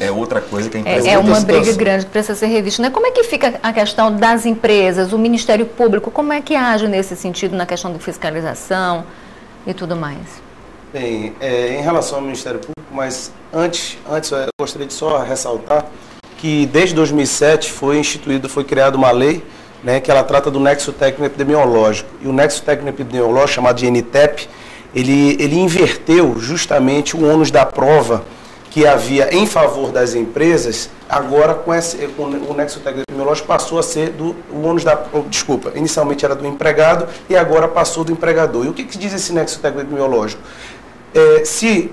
é outra coisa que a empresa... É uma briga grande que precisa ser revista, né? Como é que fica a questão das empresas, o Ministério Público, como é que age nesse sentido na questão de fiscalização e tudo mais? Bem, em relação ao Ministério Público, mas antes eu gostaria de só ressaltar que desde 2007 foi criada uma lei, né, que ela trata do nexo técnico epidemiológico. E o nexo técnico epidemiológico, chamado de NTEP, ele inverteu justamente o ônus da prova que havia em favor das empresas. Agora, com o nexo técnico epidemiológico, passou a ser inicialmente era do empregado e agora passou do empregador. E o que diz esse nexo técnico epidemiológico? Se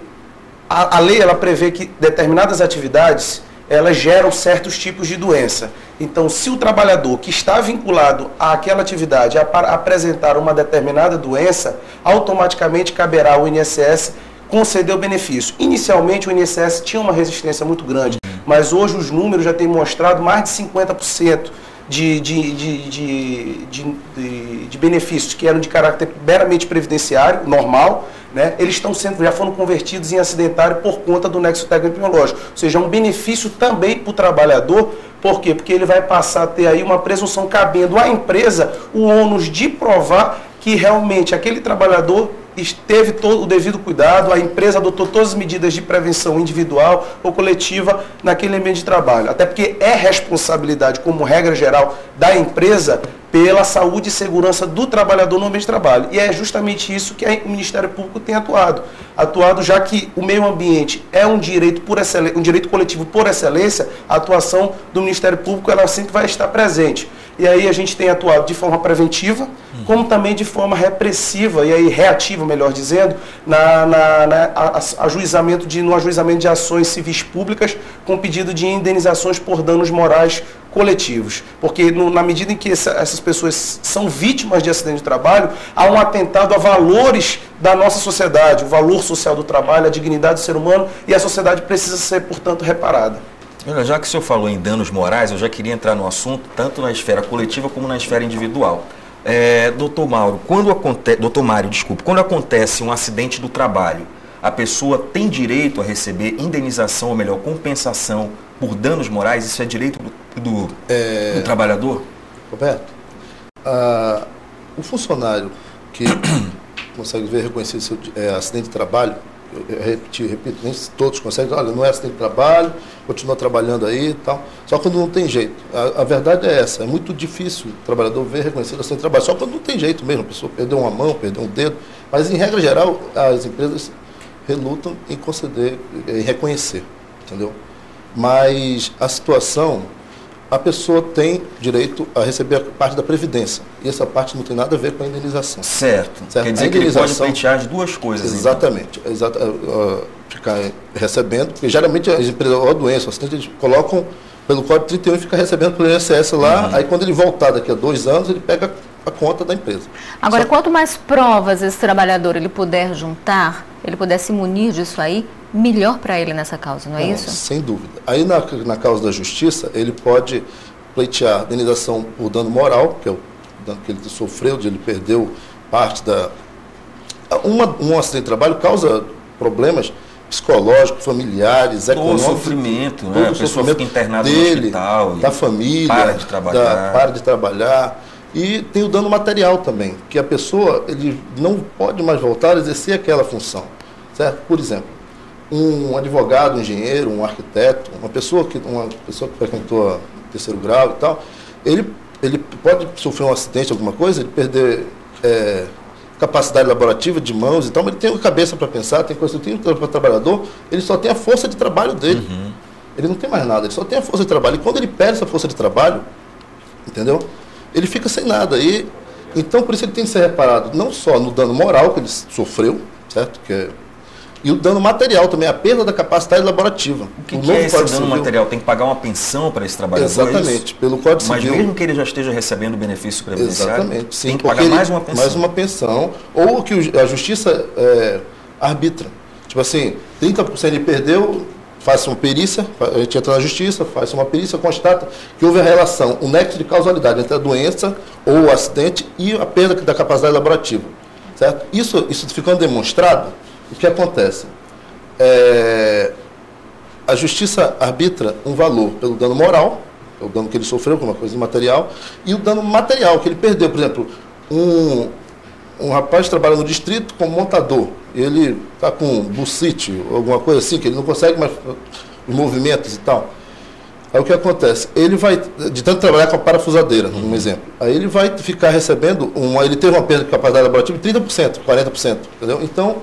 a lei ela prevê que determinadas atividades elas geram certos tipos de doença. Então, se o trabalhador que está vinculado àquela atividade apresentar uma determinada doença, automaticamente caberá ao INSS conceder o benefício. Inicialmente, o INSS tinha uma resistência muito grande, mas hoje os números já têm mostrado mais de 50% de benefícios que eram de caráter meramente previdenciário, normal, né? Eles já foram convertidos em acidentário por conta do nexo técnico epidemiológico. Ou seja, é um benefício também para o trabalhador. Por quê? Porque ele vai passar a ter aí uma presunção cabendo à empresa o ônus de provar que realmente aquele trabalhador teve todo o devido cuidado, a empresa adotou todas as medidas de prevenção individual ou coletiva naquele ambiente de trabalho. Até porque é responsabilidade, como regra geral, da empresa pela saúde e segurança do trabalhador no ambiente de trabalho. E é justamente isso que o Ministério Público tem atuado. Já que o meio ambiente é um direito um direito coletivo por excelência, a atuação do Ministério Público ela sempre vai estar presente. E aí a gente tem atuado de forma preventiva, como também de forma repressiva, e aí reativa, melhor dizendo, no ajuizamento de ações civis públicas com pedido de indenizações por danos morais coletivos. Porque na medida em que essas pessoas são vítimas de acidente de trabalho, há um atentado a valores da nossa sociedade, o valor social do trabalho, a dignidade do ser humano, e a sociedade precisa ser, portanto, reparada. Já que o senhor falou em danos morais, eu já queria entrar no assunto, tanto na esfera coletiva como na esfera individual. Doutor Mário, quando acontece um acidente do trabalho, a pessoa tem direito a receber indenização, ou melhor, compensação por danos morais? Isso é direito do trabalhador? Roberto, o funcionário que consegue ver reconhecido seu acidente de trabalho, eu repito, nem todos conseguem, olha, não é acidente de trabalho, continua trabalhando aí e tal, só quando não tem jeito. A verdade é essa, é muito difícil o trabalhador ver reconhecido acidente de trabalho, só quando não tem jeito mesmo, a pessoa perdeu uma mão, perdeu um dedo, mas em regra geral as empresas relutam em conceder, em reconhecer, entendeu? Mas a situação, a pessoa tem direito a receber a parte da Previdência. E essa parte não tem nada a ver com a indenização. Certo. Quer dizer que ele pode pleitear as duas coisas. Exatamente. Ficar recebendo, porque geralmente as empresas, ou a doença, eles colocam pelo Código 31 e fica recebendo pelo INSS lá, aí quando ele voltar daqui a 2 anos, ele pega a conta da empresa. Agora, quanto mais provas esse trabalhador ele puder juntar, ele puder se munir disso aí, melhor para ele nessa causa, não é isso? Sem dúvida. Aí na causa da justiça, ele pode pleitear indenização por dano moral, que é o dano que ele sofreu, de ele perdeu parte da... Um acidente de trabalho causa problemas psicológicos, familiares, econômicos. Todo sofrimento, né? A pessoa fica internada no hospital. Da família. Para de trabalhar. E tem o dano material também, que a pessoa ele não pode mais voltar a exercer aquela função. Certo? Por exemplo, um advogado, um engenheiro, um arquiteto, uma pessoa que frequentou o 3º grau e tal, ele pode sofrer um acidente, alguma coisa, ele perder capacidade laborativa de mãos e tal, mas ele tem a cabeça para pensar, tem coisa, tem para o trabalhador, ele só tem a força de trabalho dele. Ele não tem mais nada, ele só tem a força de trabalho. E quando ele perde essa força de trabalho, entendeu? Ele fica sem nada. Então, por isso ele tem que ser reparado não só no dano moral que ele sofreu, certo? E o dano material também, a perda da capacidade laborativa. O que é esse dano material? Tem que pagar uma pensão para esse trabalhador? Exatamente, pelo Código Civil. Mas mesmo que ele já esteja recebendo benefício previdenciário, exatamente, sim, tem que pagar mais uma pensão. Mais uma pensão, ou que a justiça arbitra. Tipo assim, 30% ele perdeu, faz uma perícia, a gente entra na justiça, faz uma perícia, constata que houve a relação, o nexo de causalidade entre a doença ou o acidente e a perda da capacidade laborativa. Certo? Isso ficando demonstrado, o que acontece? a justiça arbitra um valor pelo dano moral, o dano que ele sofreu, como uma coisa imaterial, e o dano material que ele perdeu. Por exemplo, um rapaz trabalha no distrito como montador, ele está com bursite, alguma coisa assim, que ele não consegue mais os movimentos e tal. Aí o que acontece? Ele vai, de tanto trabalhar com a parafusadeira, um exemplo, aí ele vai ficar recebendo, ele teve uma perda de capacidade laborativa de 30%, 40%, entendeu? Então,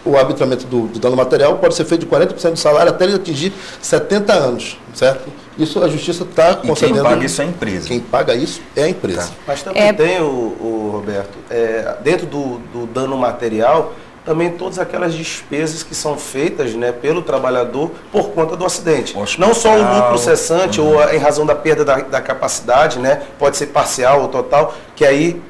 o arbitramento do dano material pode ser feito de 40% do salário até ele atingir 70 anos, certo? Isso a justiça está concedendo. Quem paga isso é a empresa. Quem paga isso é a empresa. Tá. Mas também tem, o Roberto, dentro do dano material, também todas aquelas despesas que são feitas, né, pelo trabalhador por conta do acidente. Hospital. Não só o lucro cessante ou em razão da perda da capacidade, né, pode ser parcial ou total, que aí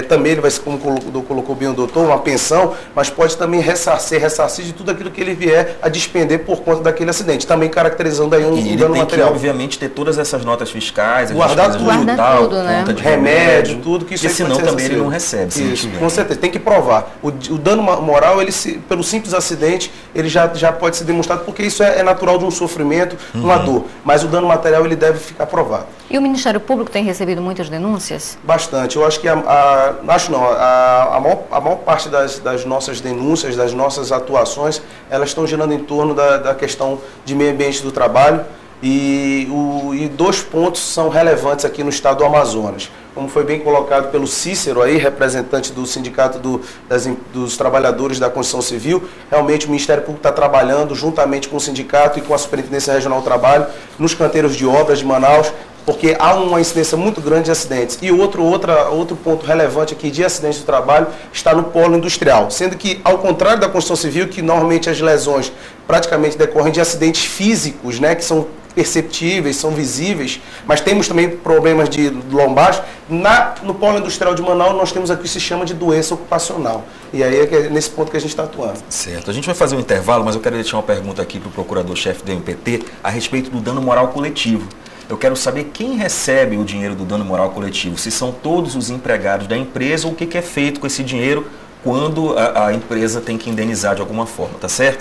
também ele vai ser, como colocou bem o doutor, uma pensão, mas pode também ressarcir de tudo aquilo que ele vier a despender por conta daquele acidente, também caracterizando aí um dano material. Que, obviamente, ter todas essas notas fiscais, guardar tudo, né? Conta de remédio, tudo que isso aí senão também ele não recebe. Isso, com certeza, tem que provar. O dano moral, ele pelo simples acidente, ele já pode ser demonstrado, porque isso é natural de um sofrimento, uma dor. Mas o dano material, ele deve ficar provado. E o Ministério Público tem recebido muitas denúncias? Bastante. Eu acho que a maior parte das nossas denúncias, das nossas atuações, elas estão girando em torno da questão de meio ambiente do trabalho. E 2 pontos são relevantes aqui no estado do Amazonas. Como foi bem colocado pelo Cícero, aí, representante do Sindicato dos Trabalhadores da Construção Civil, realmente o Ministério Público está trabalhando juntamente com o sindicato e com a Superintendência Regional do Trabalho nos canteiros de obras de Manaus, porque há uma incidência muito grande de acidentes. E outro ponto relevante aqui de acidentes do trabalho está no polo industrial, sendo que, ao contrário da construção civil, que normalmente as lesões praticamente decorrem de acidentes físicos, né, que são perceptíveis, são visíveis, mas temos também problemas de lombar. No polo industrial de Manaus, nós temos aqui o que se chama de doença ocupacional. E aí é nesse ponto que a gente está atuando. Certo. A gente vai fazer um intervalo, mas eu quero deixar uma pergunta aqui para o procurador-chefe do MPT a respeito do dano moral coletivo. Eu quero saber quem recebe o dinheiro do dano moral coletivo, se são todos os empregados da empresa ou o que é feito com esse dinheiro quando a empresa tem que indenizar de alguma forma, tá certo?